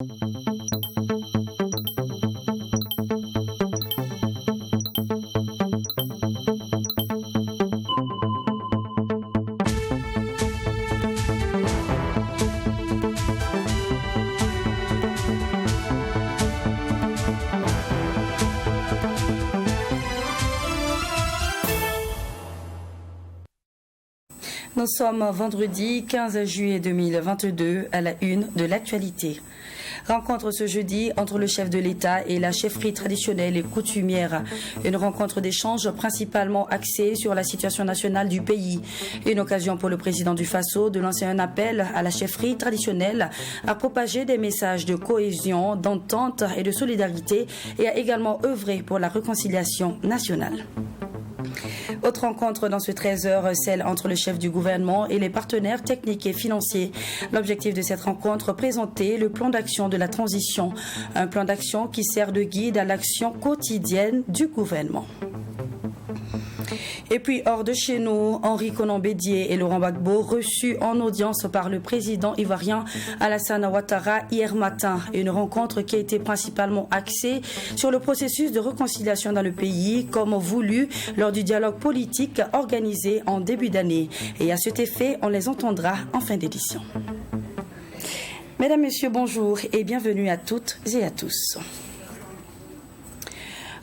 Nous sommes vendredi 15 juillet 2022 à la une de l'actualité. Rencontre ce jeudi entre le chef de l'État et la chefferie traditionnelle et coutumière. Une rencontre d'échange principalement axée sur la situation nationale du pays. Une occasion pour le président du Faso de lancer un appel à la chefferie traditionnelle à propager des messages de cohésion, d'entente et de solidarité et à également œuvrer pour la réconciliation nationale. Autre rencontre dans ce 13h, celle entre le chef du gouvernement et les partenaires techniques et financiers. L'objectif de cette rencontre, présenter le plan d'action de la transition. Un plan d'action qui sert de guide à l'action quotidienne du gouvernement. Et puis, hors de chez nous, Henri Konan Bédié et Laurent Gbagbo reçus en audience par le président ivoirien Alassane Ouattara hier matin. Une rencontre qui a été principalement axée sur le processus de réconciliation dans le pays, comme voulu lors du dialogue politique organisé en début d'année. Et à cet effet, on les entendra en fin d'édition. Mesdames, Messieurs, bonjour et bienvenue à toutes et à tous.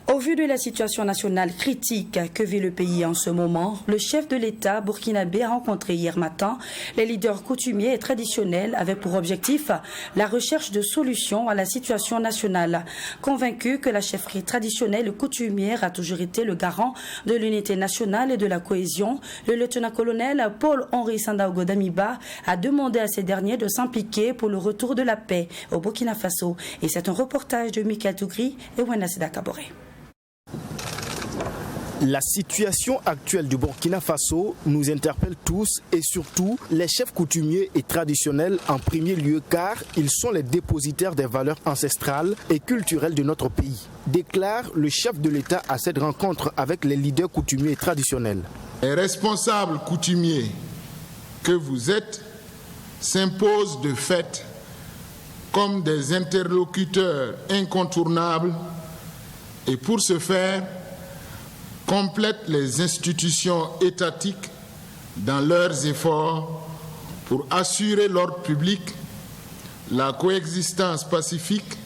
Au vu de la situation nationale critique que vit le pays en ce moment, le chef de l'État burkinabé a rencontré hier matin les leaders coutumiers et traditionnels avec pour objectif la recherche de solutions à la situation nationale. Convaincu que la chefferie traditionnelle et coutumière a toujours été le garant de l'unité nationale et de la cohésion, le lieutenant-colonel Paul-Henri Sandaogo Damiba a demandé à ces derniers de s'impliquer pour le retour de la paix au Burkina Faso. Et c'est un reportage de Michael Tougri et Wenasida Kaboré. La situation actuelle du Burkina Faso nous interpelle tous et surtout les chefs coutumiers et traditionnels en premier lieu car ils sont les dépositaires des valeurs ancestrales et culturelles de notre pays, déclare le chef de l'État à cette rencontre avec les leaders coutumiers et traditionnels. Les responsables coutumiers que vous êtes s'imposent de fait comme des interlocuteurs incontournables et pour ce faire, complètent les institutions étatiques dans leurs efforts pour assurer l'ordre public, la coexistence pacifique,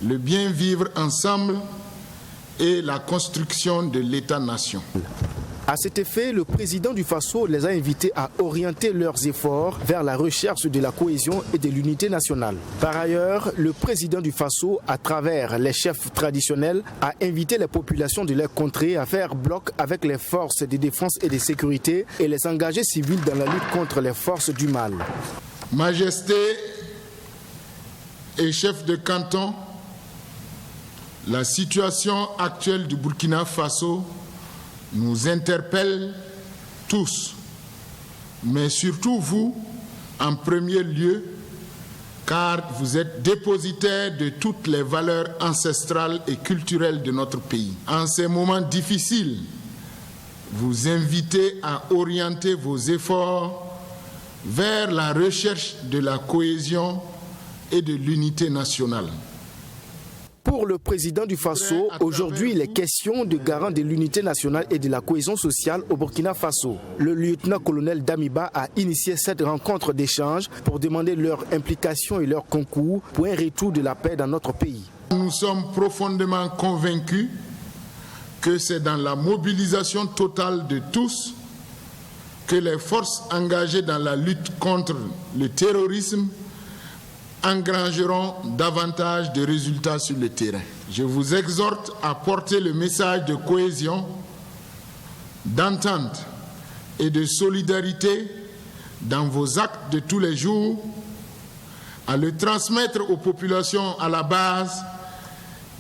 le bien vivre ensemble et la construction de l'État-nation. À cet effet, le président du Faso les a invités à orienter leurs efforts vers la recherche de la cohésion et de l'unité nationale. Par ailleurs, le président du Faso, à travers les chefs traditionnels, a invité les populations de leur contrée à faire bloc avec les forces de défense et de sécurité et les engagés civils dans la lutte contre les forces du mal. Majesté et chef de canton, la situation actuelle du Burkina Faso nous interpelle tous, mais surtout vous en premier lieu, car vous êtes dépositaires de toutes les valeurs ancestrales et culturelles de notre pays. En ces moments difficiles, vous invitez à orienter vos efforts vers la recherche de la cohésion et de l'unité nationale. Pour le président du Faso, aujourd'hui, il est question de garant de l'unité nationale et de la cohésion sociale au Burkina Faso. Le lieutenant-colonel Damiba a initié cette rencontre d'échange pour demander leur implication et leur concours pour un retour de la paix dans notre pays. Nous sommes profondément convaincus que c'est dans la mobilisation totale de tous que les forces engagées dans la lutte contre le terrorisme engrangeront davantage de résultats sur le terrain. Je vous exhorte à porter le message de cohésion, d'entente et de solidarité dans vos actes de tous les jours, à le transmettre aux populations à la base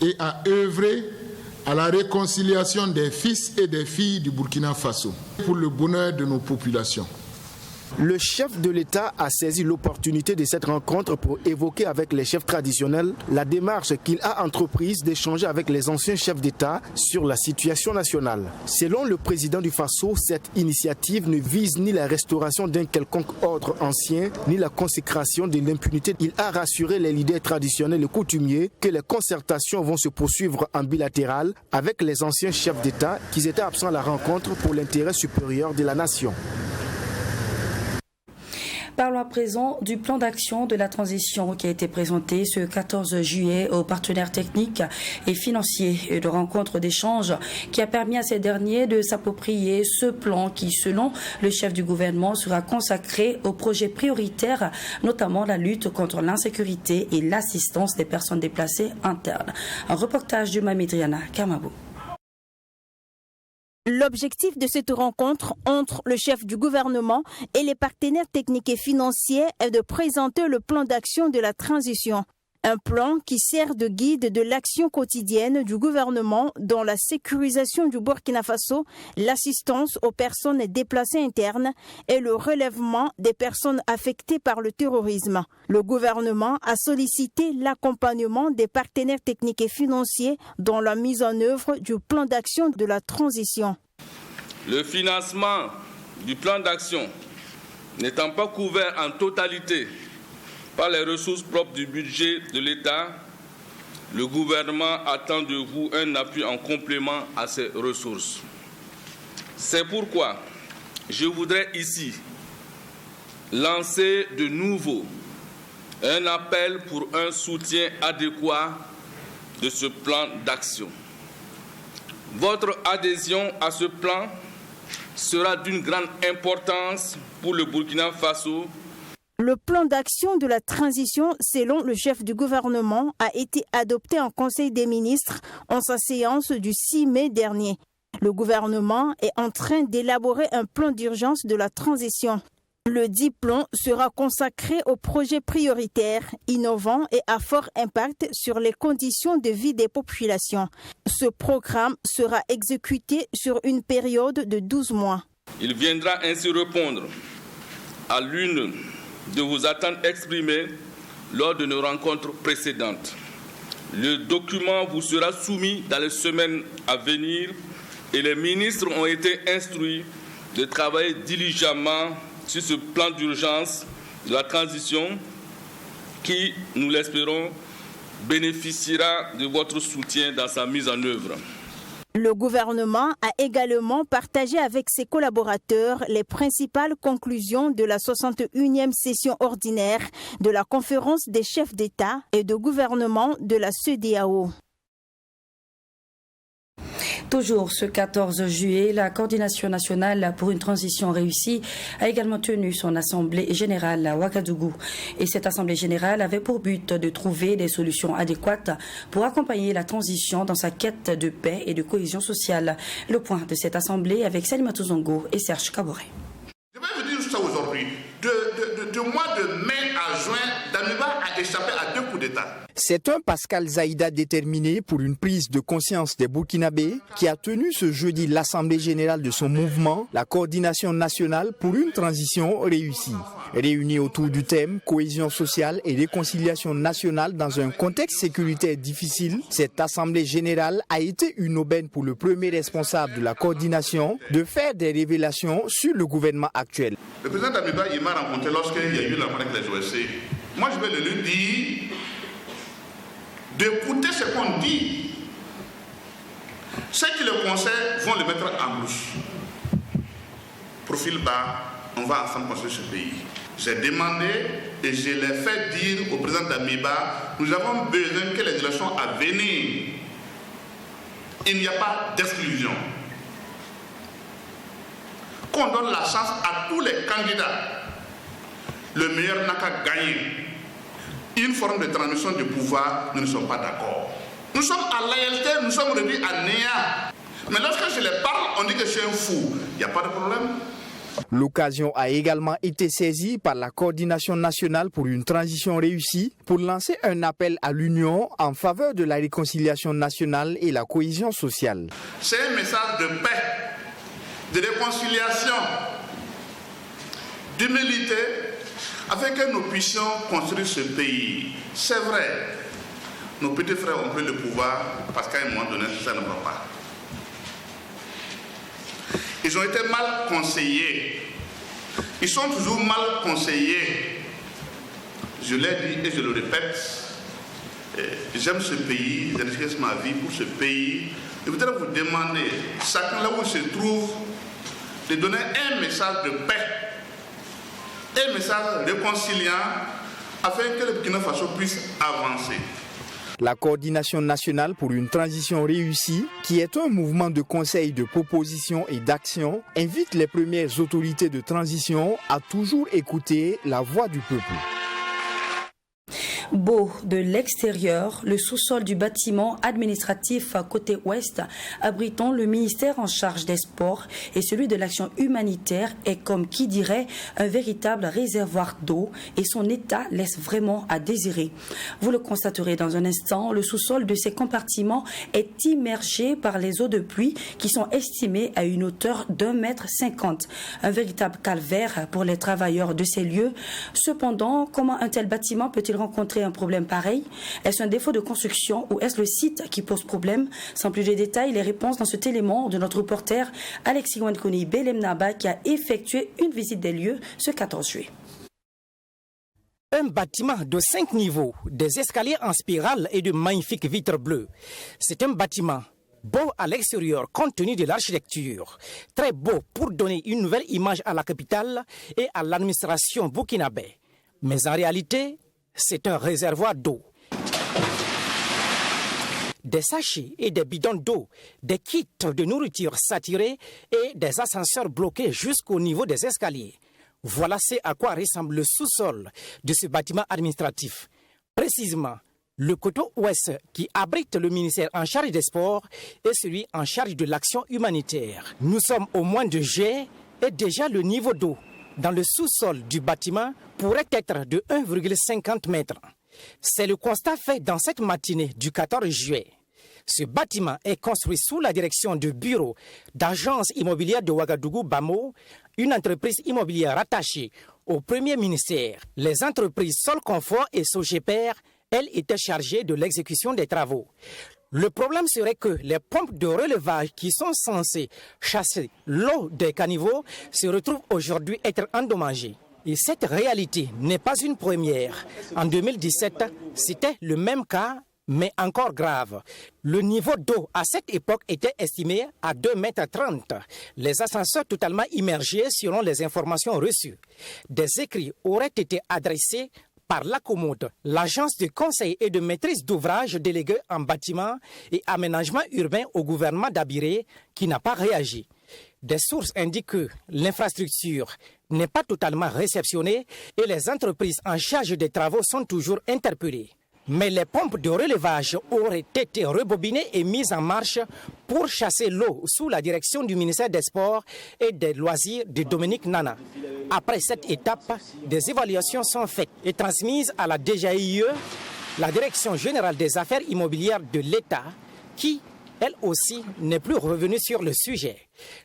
et à œuvrer à la réconciliation des fils et des filles du Burkina Faso pour le bonheur de nos populations. Le chef de l'État a saisi l'opportunité de cette rencontre pour évoquer avec les chefs traditionnels la démarche qu'il a entreprise d'échanger avec les anciens chefs d'État sur la situation nationale. Selon le président du Faso, cette initiative ne vise ni la restauration d'un quelconque ordre ancien, ni la consécration de l'impunité. Il a rassuré les leaders traditionnels et coutumiers que les concertations vont se poursuivre en bilatéral avec les anciens chefs d'État qui étaient absents à la rencontre pour l'intérêt supérieur de la nation. Parlons à présent du plan d'action de la transition qui a été présenté ce 14 juillet aux partenaires techniques et financiers et de rencontres d'échange qui a permis à ces derniers de s'approprier ce plan qui, selon le chef du gouvernement, sera consacré aux projets prioritaires, notamment la lutte contre l'insécurité et l'assistance des personnes déplacées internes. Un reportage de Mamidriana Kamabou. L'objectif de cette rencontre entre le chef du gouvernement et les partenaires techniques et financiers est de présenter le plan d'action de la transition. Un plan qui sert de guide de l'action quotidienne du gouvernement dans la sécurisation du Burkina Faso, l'assistance aux personnes déplacées internes et le relèvement des personnes affectées par le terrorisme. Le gouvernement a sollicité l'accompagnement des partenaires techniques et financiers dans la mise en œuvre du plan d'action de la transition. Le financement du plan d'action n'étant pas couvert en totalité par les ressources propres du budget de l'État, le gouvernement attend de vous un appui en complément à ces ressources. C'est pourquoi je voudrais ici lancer de nouveau un appel pour un soutien adéquat de ce plan d'action. Votre adhésion à ce plan sera d'une grande importance pour le Burkina Faso. Le plan d'action de la transition, selon le chef du gouvernement, a été adopté en Conseil des ministres en sa séance du 6 mai dernier. Le gouvernement est en train d'élaborer un plan d'urgence de la transition. Le dit plan sera consacré aux projets prioritaires, innovants et à fort impact sur les conditions de vie des populations. Ce programme sera exécuté sur une période de 12 mois. Il viendra ainsi répondre à l'une de vos attentes exprimées lors de nos rencontres précédentes. Le document vous sera soumis dans les semaines à venir et les ministres ont été instruits de travailler diligemment sur ce plan d'urgence de la transition qui, nous l'espérons, bénéficiera de votre soutien dans sa mise en œuvre. Le gouvernement a également partagé avec ses collaborateurs les principales conclusions de la 61e session ordinaire de la conférence des chefs d'État et de gouvernement de la CEDEAO. Toujours ce 14 juillet, la Coordination nationale pour une transition réussie a également tenu son assemblée générale à Ouagadougou. Et cette assemblée générale avait pour but de trouver des solutions adéquates pour accompagner la transition dans sa quête de paix et de cohésion sociale. Le point de cette assemblée avec Salimatou Zongo et Serge Kaboré. Je vais vous dire ça aujourd'hui. De mois de mai à juin, Damiba a échappé à 2 coups d'État. C'est un Pascal Zaïda déterminé pour une prise de conscience des Burkinabés qui a tenu ce jeudi l'Assemblée générale de son mouvement, la Coordination nationale pour une transition réussie. Réunie autour du thème cohésion sociale et réconciliation nationale dans un contexte sécuritaire difficile, cette Assemblée générale a été une aubaine pour le premier responsable de la coordination de faire des révélations sur le gouvernement actuel. Le président Damiba, il m'a rencontré lorsqu'il y a eu la avec les OSC. Moi, je vais le lui dire d'écouter ce qu'on dit. Ceux qui le conseillent vont le mettre en bouche. Profil bas, on va ensemble construire ce pays. J'ai demandé et je l'ai fait dire au président Damiba, nous avons besoin que les élections à venir, il n'y a pas d'exclusion. Qu'on donne la chance à tous les candidats. Le meilleur n'a qu'à gagner. Une forme de transmission de pouvoir, nous ne sommes pas d'accord. Nous sommes à loyauté, nous sommes réduits à néant. Mais lorsque je les parle, on dit que je suis un fou. Il n'y a pas de problème. L'occasion a également été saisie par la Coordination nationale pour une transition réussie pour lancer un appel à l'Union en faveur de la réconciliation nationale et la cohésion sociale. C'est un message de paix, de réconciliation, d'humilité, afin que nous puissions construire ce pays. C'est vrai, nos petits frères ont pris le pouvoir parce qu'à un moment donné, ça ne va pas. Ils ont été mal conseillés. Ils sont toujours mal conseillés. Je l'ai dit et je le répète. J'aime ce pays, je risque ma vie pour ce pays. Je voudrais vous demander, chacun là où il se trouve, de donner un message de paix, un message réconciliant, afin que le Burkina Faso puisse avancer. La coordination nationale pour une transition réussie, qui est un mouvement de conseil, de proposition et d'action, invite les premières autorités de transition à toujours écouter la voix du peuple. Beau de l'extérieur, le sous-sol du bâtiment administratif côté ouest abritant le ministère en charge des sports et celui de l'action humanitaire est comme qui dirait un véritable réservoir d'eau et son état laisse vraiment à désirer. Vous le constaterez dans un instant, le sous-sol de ces compartiments est immergé par les eaux de pluie qui sont estimées à une hauteur d'1,50 m. Un véritable calvaire pour les travailleurs de ces lieux. Cependant, comment un tel bâtiment peut-il rencontrer un problème pareil? Est-ce un défaut de construction ou est-ce le site qui pose problème? Sans plus de détails, les réponses dans cet élément de notre reporter Alexis Wankoni Belemnaba qui a effectué une visite des lieux ce 14 juillet. Un bâtiment de 5 niveaux, des escaliers en spirale et de magnifiques vitres bleues. C'est un bâtiment beau à l'extérieur compte tenu de l'architecture, très beau pour donner une nouvelle image à la capitale et à l'administration burkinabé. Mais en réalité, c'est un réservoir d'eau. Des sachets et des bidons d'eau, des kits de nourriture saturés et des ascenseurs bloqués jusqu'au niveau des escaliers. Voilà ce à quoi ressemble le sous-sol de ce bâtiment administratif. Précisément, le côté ouest qui abrite le ministère en charge des sports et celui en charge de l'action humanitaire. Nous sommes au mois de juillet et déjà le niveau d'eau dans le sous-sol du bâtiment pourrait être de 1,50 m. C'est le constat fait dans cette matinée du 14 juillet. Ce bâtiment est construit sous la direction du bureau d'agence immobilière de Ouagadougou Bamo, une entreprise immobilière rattachée au premier ministère. Les entreprises Sol Confort et Sogeper, elles, étaient chargées de l'exécution des travaux. Le problème serait que les pompes de relevage qui sont censées chasser l'eau des caniveaux se retrouvent aujourd'hui être endommagées. Et cette réalité n'est pas une première. En 2017, c'était le même cas, mais encore grave. Le niveau d'eau à cette époque était estimé à 2,30 m. Les ascenseurs totalement immergés selon les informations reçues. Des écrits auraient été adressés par l'ACOMOD, l'agence de conseil et de maîtrise d'ouvrage déléguée en bâtiment et aménagement urbain au gouvernement d'Abiré, qui n'a pas réagi. Des sources indiquent que l'infrastructure n'est pas totalement réceptionnée et les entreprises en charge des travaux sont toujours interpellées. Mais les pompes de relevage auraient été rebobinées et mises en marche pour chasser l'eau sous la direction du ministère des Sports et des Loisirs de Dominique Nana. Après cette étape, des évaluations sont faites et transmises à la DGIE, la Direction générale des affaires immobilières de l'État, qui, elle aussi, n'est plus revenue sur le sujet.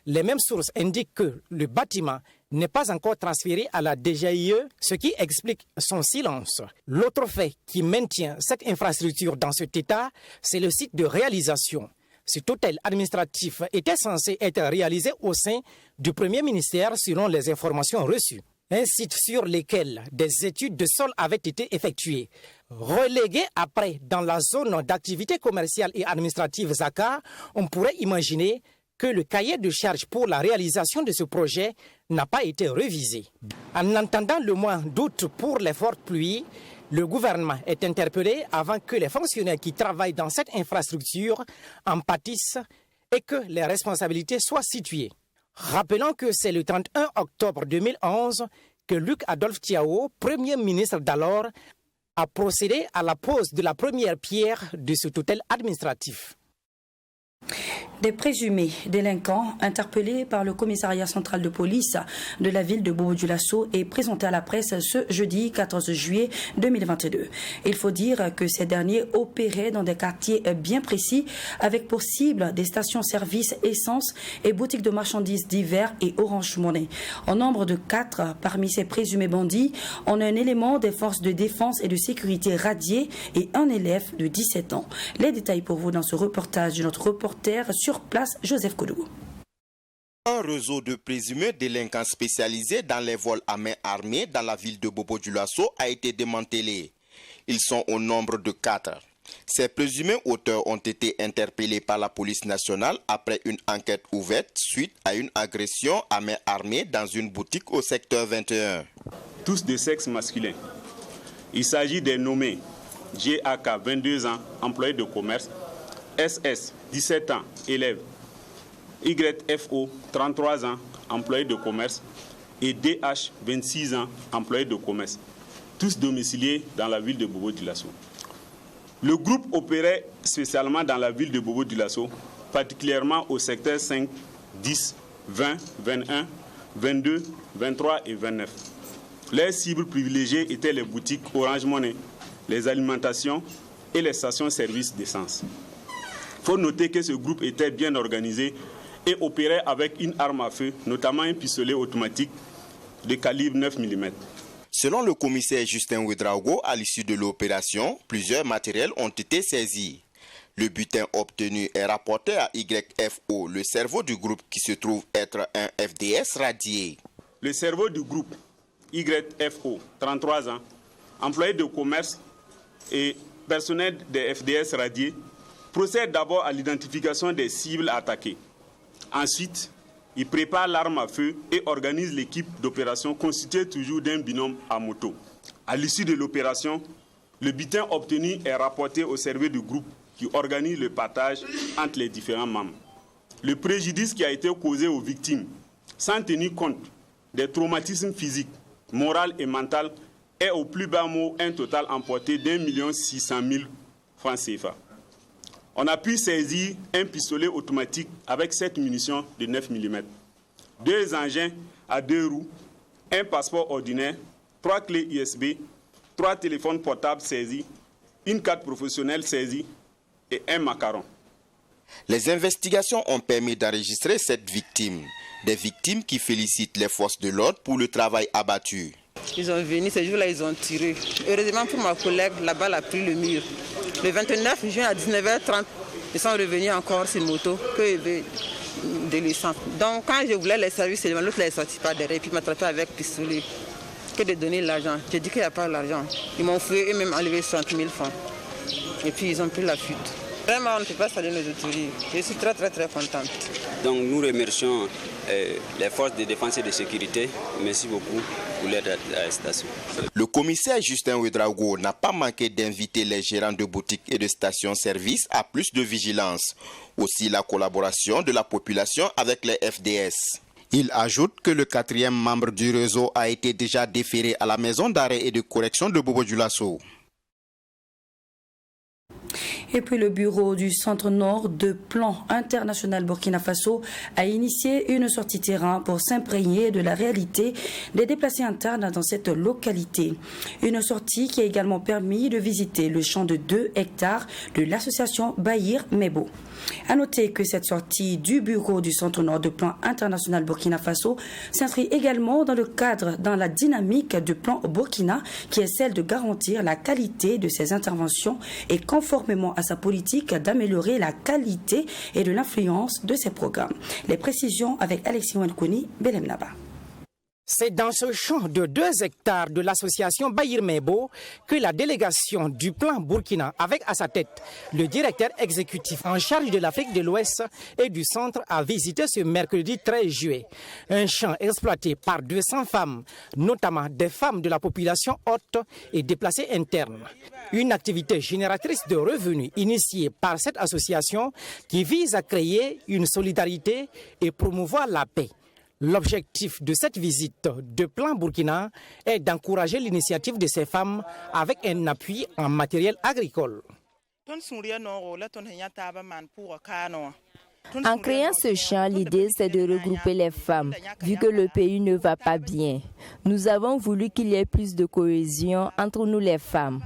Les mêmes sources indiquent que le bâtiment n'est pas encore transféré à la DGIE, ce qui explique son silence. L'autre fait qui maintient cette infrastructure dans cet état, c'est le site de réalisation. Cet hôtel administratif était censé être réalisé au sein du Premier ministère selon les informations reçues. Un site sur lequel des études de sol avaient été effectuées. Relégué après dans la zone d'activité commerciale et administrative ZACA, on pourrait imaginer que le cahier de charges pour la réalisation de ce projet n'a pas été révisé. En entendant le mois d'août pour les fortes pluies, le gouvernement est interpellé avant que les fonctionnaires qui travaillent dans cette infrastructure en pâtissent et que les responsabilités soient situées. Rappelons que c'est le 31 octobre 2011 que Luc Adolphe Thiaw, Premier ministre d'alors, a procédé à la pose de la première pierre de cet hôtel administratif. Des présumés délinquants interpellés par le commissariat central de police de la ville de Bobo-Dioulasso et présentés à la presse ce jeudi 14 juillet 2022. Il faut dire que ces derniers opéraient dans des quartiers bien précis avec pour cible des stations-service essence et boutiques de marchandises divers et Orange Money. En nombre de 4 parmi ces présumés bandits, on a un élément des forces de défense et de sécurité radié et un élève de 17 ans. Les détails pour vous dans ce reportage de notre reporter sur place, Joseph Koudou. Un réseau de présumés délinquants spécialisés dans les vols à main armée dans la ville de Bobo-Dioulasso a été démantelé. Ils sont au nombre de 4. Ces présumés auteurs ont été interpellés par la police nationale après une enquête ouverte suite à une agression à main armée dans une boutique au secteur 21. Tous de sexe masculin. Il s'agit des nommés GAK, 22 ans, employé de commerce, SS, 17 ans, élève, YFO, 33 ans, employé de commerce, et DH, 26 ans, employé de commerce, tous domiciliés dans la ville de Bobo-Dioulasso. Le groupe opérait spécialement dans la ville de Bobo-Dioulasso, particulièrement au secteur 5, 10, 20, 21, 22, 23 et 29. Les cibles privilégiées étaient les boutiques Orange Money, les alimentations et les stations-service d'essence. Il faut noter que ce groupe était bien organisé et opérait avec une arme à feu, notamment un pistolet automatique de calibre 9 mm. Selon le commissaire Justin Ouedraogo, à l'issue de l'opération, plusieurs matériels ont été saisis. Le butin obtenu est rapporté à YFO, le cerveau du groupe qui se trouve être un FDS radié. Le cerveau du groupe YFO, 33 ans, employé de commerce et personnel des FDS radiés, procède d'abord à l'identification des cibles attaquées. Ensuite, il prépare l'arme à feu et organise l'équipe d'opération constituée toujours d'un binôme à moto. À l'issue de l'opération, le butin obtenu est rapporté au cerveau du groupe qui organise le partage entre les différents membres. Le préjudice qui a été causé aux victimes, sans tenir compte des traumatismes physiques, moraux et mentaux, est au plus bas mot un total emporté d'1 600 000 francs CFA. On a pu saisir un pistolet automatique avec 7 munitions de 9 mm, 2 engins à 2 roues, un passeport ordinaire, 3 clés USB, 3 téléphones portables saisis, une carte professionnelle saisie et un macaron. Les investigations ont permis d'enregistrer 7 victimes. Des victimes qui félicitent les forces de l'ordre pour le travail abattu. Ils sont venus, ce jour-là, ils ont tiré. Heureusement pour ma collègue, la balle a pris le mur. Le 29 juin à 19h30, ils sont revenus encore sur moto, que de l'essence. Donc quand je voulais les services, l'autre ne les sortit pas derrière, et puis m'a attrapé avec pistolet. Que de donner l'argent. J'ai dit qu'il n'y a pas l'argent. Ils m'ont fouillé et même enlevé 60 000 francs. Et puis ils ont pris la fuite. Vraiment, on ne peut pas saluer nos autorités. Je suis très contente. Donc nous remercions les forces de défense et de sécurité. Merci beaucoup pour l'aide à l'arrestation. Le commissaire Justin Ouedraogo n'a pas manqué d'inviter les gérants de boutiques et de stations-service à plus de vigilance. Aussi la collaboration de la population avec les FDS. Il ajoute que le 4e membre du réseau a été déjà déféré à la maison d'arrêt et de correction de Bobo-Dioulasso. Et puis le bureau du Centre Nord de Plan International Burkina Faso a initié une sortie terrain pour s'imprégner de la réalité des déplacés internes dans cette localité. Une sortie qui a également permis de visiter le champ de 2 hectares de l'association Bahir Mebo. À noter que cette sortie du bureau du Centre Nord de Plan International Burkina Faso s'inscrit également dans la dynamique du plan Burkina qui est celle de garantir la qualité de ses interventions et conformément à sa politique d'améliorer la qualité et de l'influence de ses programmes. Les précisions avec Alexis Wenkouni, Belem Naba. C'est dans ce champ de 2 hectares de l'association Bahir Mebo que la délégation du plan Burkina, avec à sa tête le directeur exécutif en charge de l'Afrique de l'Ouest et du centre, a visité ce mercredi 13 juillet. Un champ exploité par 200 femmes, notamment des femmes de la population haute et déplacées internes. Une activité génératrice de revenus initiée par cette association qui vise à créer une solidarité et promouvoir la paix. L'objectif de cette visite de Plan Burkina est d'encourager l'initiative de ces femmes avec un appui en matériel agricole. En créant ce champ, l'idée c'est de regrouper les femmes, vu que le pays ne va pas bien. Nous avons voulu qu'il y ait plus de cohésion entre nous les femmes.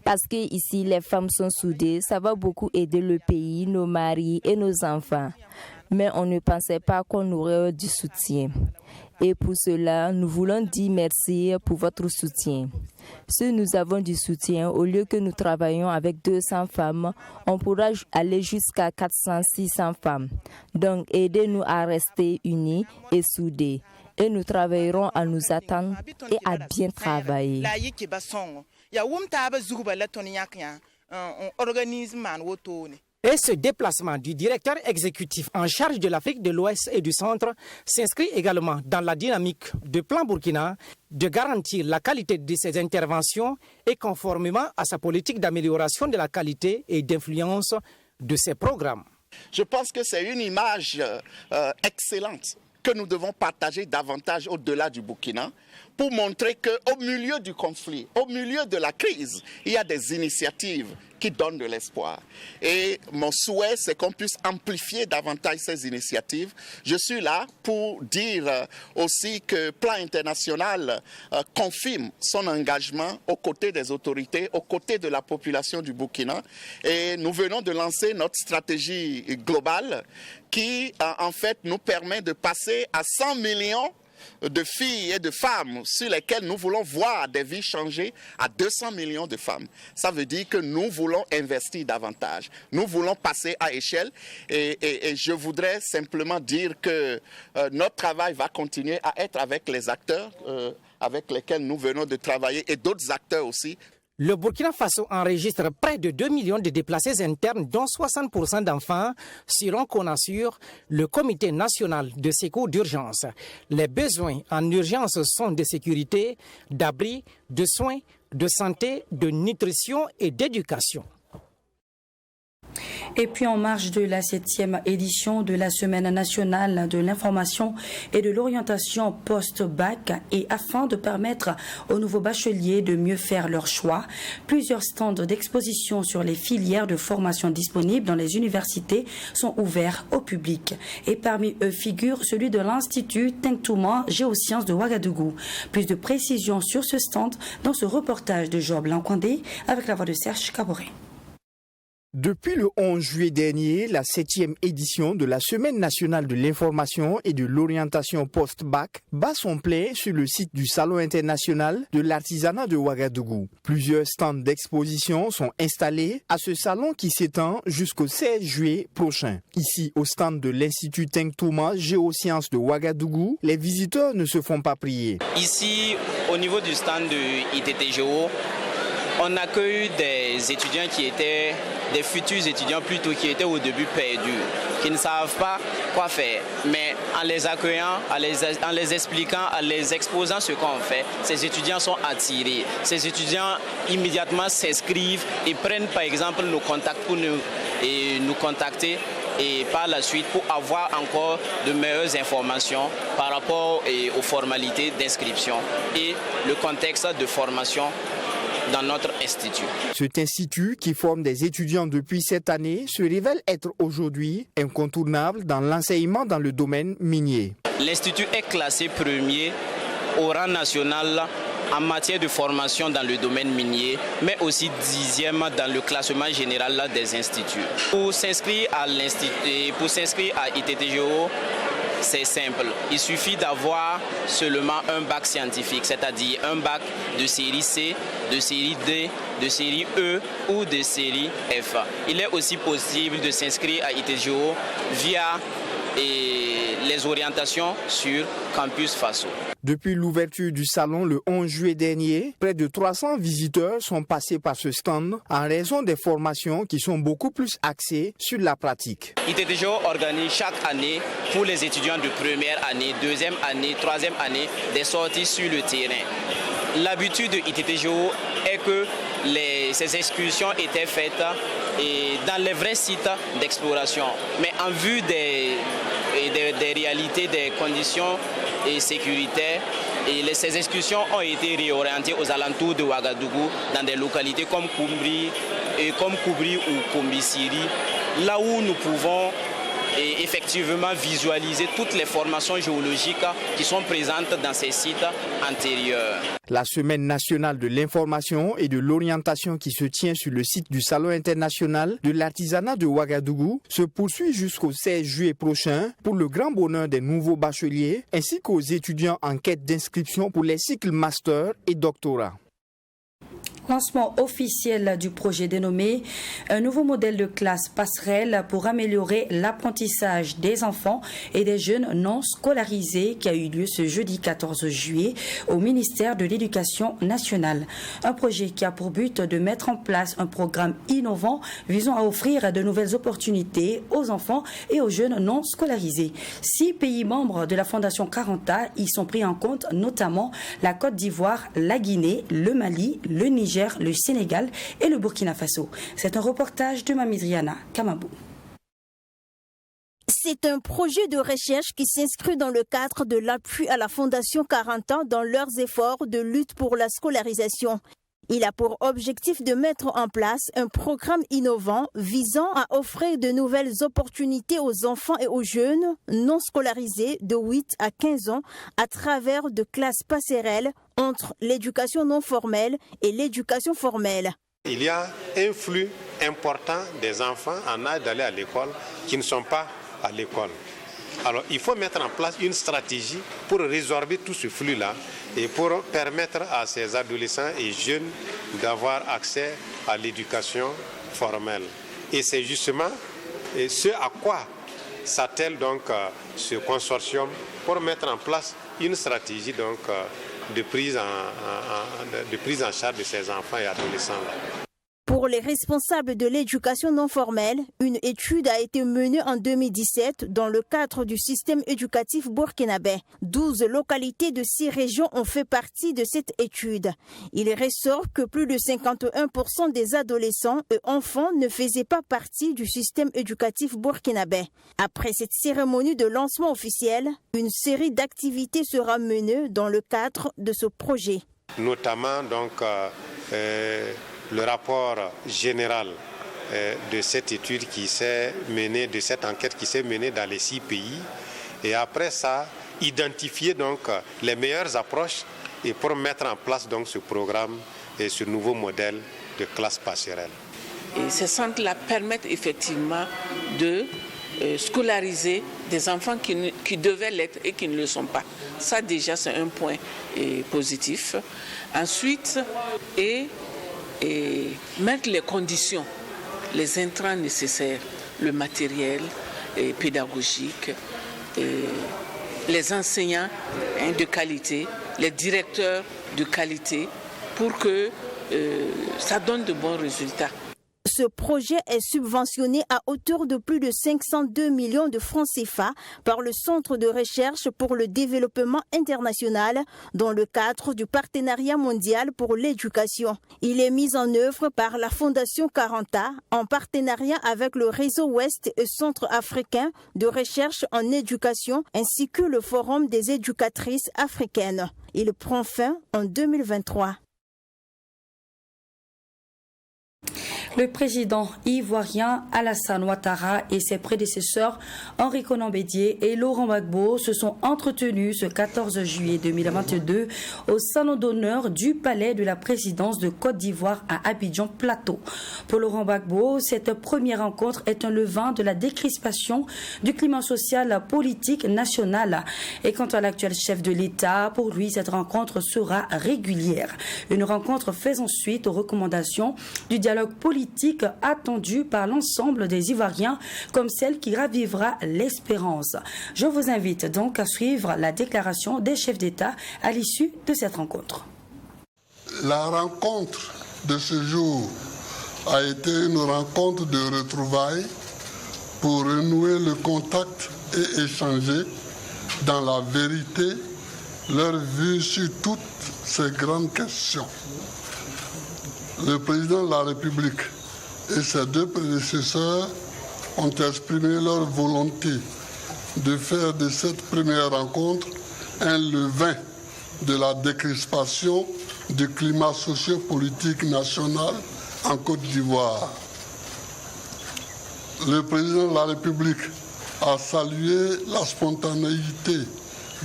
Parce que ici les femmes sont soudées, ça va beaucoup aider le pays, nos maris et nos enfants. Mais on ne pensait pas qu'on aurait du soutien. Et pour cela, nous voulons dire merci pour votre soutien. Si nous avons du soutien, au lieu que nous travaillions avec 200 femmes, on pourra aller jusqu'à 400-600 femmes. Donc, aidez-nous à rester unis et soudés. Et nous travaillerons à nous attendre et à bien travailler. Et ce déplacement du directeur exécutif en charge de l'Afrique de l'Ouest et du Centre s'inscrit également dans la dynamique de Plan Burkina de garantir la qualité de ses interventions et conformément à sa politique d'amélioration de la qualité et d'influence de ses programmes. Je pense que c'est une image excellente que nous devons partager davantage au-delà du Burkina pour montrer qu'au milieu du conflit, au milieu de la crise, il y a des initiatives qui donnent de l'espoir. Et mon souhait, c'est qu'on puisse amplifier davantage ces initiatives. Je suis là pour dire aussi que Plan International confirme son engagement aux côtés des autorités, aux côtés de la population du Burkina. Et nous venons de lancer notre stratégie globale qui, en fait, nous permet de passer à 100 millions de filles et de femmes sur lesquelles nous voulons voir des vies changer à 200 millions de femmes. Ça veut dire que nous voulons investir davantage. Nous voulons passer à échelle et je voudrais simplement dire que notre travail va continuer à être avec les acteurs avec lesquels nous venons de travailler et d'autres acteurs aussi. Le Burkina Faso enregistre près de 2 millions de déplacés internes, dont 60% d'enfants, selon qu'on assure le Comité national de secours d'urgence. Les besoins en urgence sont de sécurité, d'abri, de soins, de santé, de nutrition et d'éducation. Et puis en marge de la 7e édition de la Semaine nationale de l'information et de l'orientation post-bac et afin de permettre aux nouveaux bacheliers de mieux faire leur choix, plusieurs stands d'exposition sur les filières de formation disponibles dans les universités sont ouverts au public. Et parmi eux figure celui de l'Institut Tintouma Géosciences de Ouagadougou. Plus de précisions sur ce stand dans ce reportage de Job Lankwandé avec la voix de Serge Caboret. Depuis le 11 juillet dernier, la 7e édition de la Semaine nationale de l'information et de l'orientation post-bac bat son plein sur le site du Salon international de l'artisanat de Ouagadougou. Plusieurs stands d'exposition sont installés à ce salon qui s'étend jusqu'au 16 juillet prochain. Ici, au stand de l'Institut Tintouma Géosciences de Ouagadougou, les visiteurs ne se font pas prier. Ici, au niveau du stand de ITTGO, on accueille des étudiants qui étaient, des futurs étudiants plutôt, qui étaient au début perdus, qui ne savent pas quoi faire. Mais en les accueillant, en les expliquant, en les exposant ce qu'on fait, ces étudiants sont attirés. Ces étudiants immédiatement s'inscrivent et prennent par exemple nos contacts pour nous contacter et par la suite pour avoir encore de meilleures informations par rapport aux formalités d'inscription et le contexte de formation dans notre institut. Cet institut, qui forme des étudiants depuis cette année, se révèle être aujourd'hui incontournable dans l'enseignement dans le domaine minier. L'institut est classé premier au rang national en matière de formation dans le domaine minier, mais aussi 10e dans le classement général des instituts. Pour s'inscrire à ITTGO, c'est simple. Il suffit d'avoir seulement un bac scientifique, c'est-à-dire un bac de série C, de série D, de série E ou de série F. Il est aussi possible de s'inscrire à ITTGO via les orientations sur Campus Faso. Depuis l'ouverture du salon le 11 juillet dernier, près de 300 visiteurs sont passés par ce stand en raison des formations qui sont beaucoup plus axées sur la pratique. ITTGO organise chaque année pour les étudiants de première année, deuxième année, troisième année des sorties sur le terrain. L'habitude de ITTGO est que ces excursions étaient faites dans les vrais sites d'exploration, mais en vue des réalités, des conditions sécuritaires. Ces excursions ont été réorientées aux alentours de Ouagadougou, dans des localités comme Koubri ou Kombisiri, là où nous pouvons et effectivement visualiser toutes les formations géologiques qui sont présentes dans ces sites antérieurs. La semaine nationale de l'information et de l'orientation qui se tient sur le site du Salon international de l'artisanat de Ouagadougou se poursuit jusqu'au 16 juillet prochain pour le grand bonheur des nouveaux bacheliers ainsi qu'aux étudiants en quête d'inscription pour les cycles master et doctorat. Lancement officiel du projet dénommé un nouveau modèle de classe passerelle pour améliorer l'apprentissage des enfants et des jeunes non scolarisés qui a eu lieu ce jeudi 14 juillet au ministère de l'Éducation nationale. Un projet qui a pour but de mettre en place un programme innovant visant à offrir de nouvelles opportunités aux enfants et aux jeunes non scolarisés. 6 pays membres de la Fondation Caranta y sont pris en compte, notamment la Côte d'Ivoire, la Guinée, le Mali, le Niger, le Sénégal et le Burkina Faso. C'est un reportage de Mamidriana Kamabou. C'est un projet de recherche qui s'inscrit dans le cadre de l'appui à la Fondation Caranta dans leurs efforts de lutte pour la scolarisation. Il a pour objectif de mettre en place un programme innovant visant à offrir de nouvelles opportunités aux enfants et aux jeunes non scolarisés de 8 à 15 ans à travers de classes passerelles entre l'éducation non formelle et l'éducation formelle. Il y a un flux important des enfants en âge d'aller à l'école qui ne sont pas à l'école. Alors il faut mettre en place une stratégie pour résorber tout ce flux-là et pour permettre à ces adolescents et jeunes d'avoir accès à l'éducation formelle. Et c'est justement ce à quoi s'attelle donc ce consortium pour mettre en place une stratégie donc de prise en charge de ces enfants et adolescents. Pour les responsables de l'éducation non formelle, une étude a été menée en 2017 dans le cadre du système éducatif burkinabé. 12 localités de 6 régions ont fait partie de cette étude. Il ressort que plus de 51% des adolescents et enfants ne faisaient pas partie du système éducatif burkinabé. Après cette cérémonie de lancement officiel, une série d'activités sera menée dans le cadre de ce projet. Notamment donc le rapport général de cette étude qui s'est menée, de cette enquête qui s'est menée dans les 6 pays. Et après ça, identifier donc les meilleures approches et pour mettre en place donc ce programme et ce nouveau modèle de classe passerelle. Et ces centres-là permettent effectivement de scolariser des enfants qui devaient l'être et qui ne le sont pas. Ça déjà c'est un point positif. Ensuite, et mettre les conditions, les intrants nécessaires, le matériel pédagogique, les enseignants de qualité, les directeurs de qualité pour que ça donne de bons résultats. Ce projet est subventionné à hauteur de plus de 502 millions de francs CFA par le Centre de recherche pour le développement international dans le cadre du partenariat mondial pour l'éducation. Il est mis en œuvre par la Fondation Caranta en partenariat avec le Réseau Ouest et Centre africain de recherche en éducation ainsi que le Forum des éducatrices africaines. Il prend fin en 2023. Le président ivoirien Alassane Ouattara et ses prédécesseurs Henri Konan Bédié et Laurent Gbagbo se sont entretenus ce 14 juillet 2022 au salon d'honneur du palais de la présidence de Côte d'Ivoire à Abidjan Plateau. Pour Laurent Gbagbo, cette première rencontre est un levain de la décrispation du climat social politique national. Et quant à l'actuel chef de l'État, pour lui, cette rencontre sera régulière. Une rencontre faisant suite aux recommandations du dialogue politique attendue par l'ensemble des Ivoiriens comme celle qui ravivera l'espérance. Je vous invite donc à suivre la déclaration des chefs d'État à l'issue de cette rencontre. La rencontre de ce jour a été une rencontre de retrouvailles pour renouer le contact et échanger dans la vérité leur vue sur toutes ces grandes questions. Le président de la République et ses 2 prédécesseurs ont exprimé leur volonté de faire de cette première rencontre un levain de la décrispation du climat socio-politique national en Côte d'Ivoire. Le président de la République à saluer la spontanéité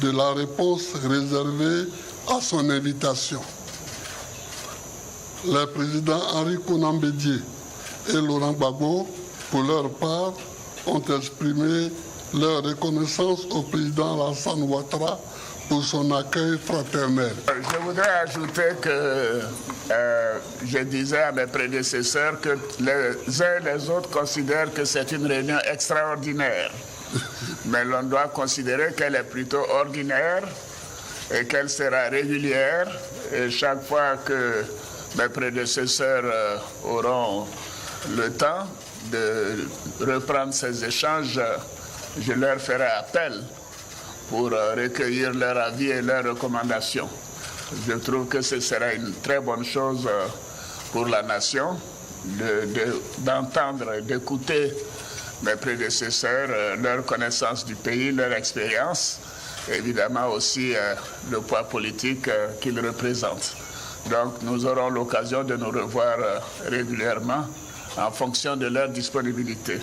de la réponse réservée à son invitation. Les présidents Henri Konan Bédié et Laurent Gbagbo, pour leur part, ont exprimé leur reconnaissance au président Alassane Ouattara pour son accueil fraternel. Je voudrais ajouter que je disais à mes prédécesseurs que les uns et les autres considèrent que c'est une réunion extraordinaire. Mais l'on doit considérer qu'elle est plutôt ordinaire et qu'elle sera régulière. Et chaque fois que mes prédécesseurs auront le temps de reprendre ces échanges, je leur ferai appel pour recueillir leurs avis et leurs recommandations. Je trouve que ce sera une très bonne chose pour la nation d'entendre et d'écouter mes prédécesseurs, leur connaissance du pays, leur expérience, et évidemment aussi le poids politique qu'ils représentent. Donc nous aurons l'occasion de nous revoir régulièrement en fonction de leur disponibilité.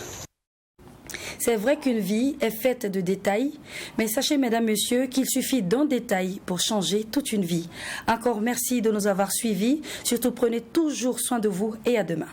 C'est vrai qu'une vie est faite de détails, mais sachez, mesdames, messieurs, qu'il suffit d'un détail pour changer toute une vie. Encore merci de nous avoir suivis. Surtout, prenez toujours soin de vous et à demain.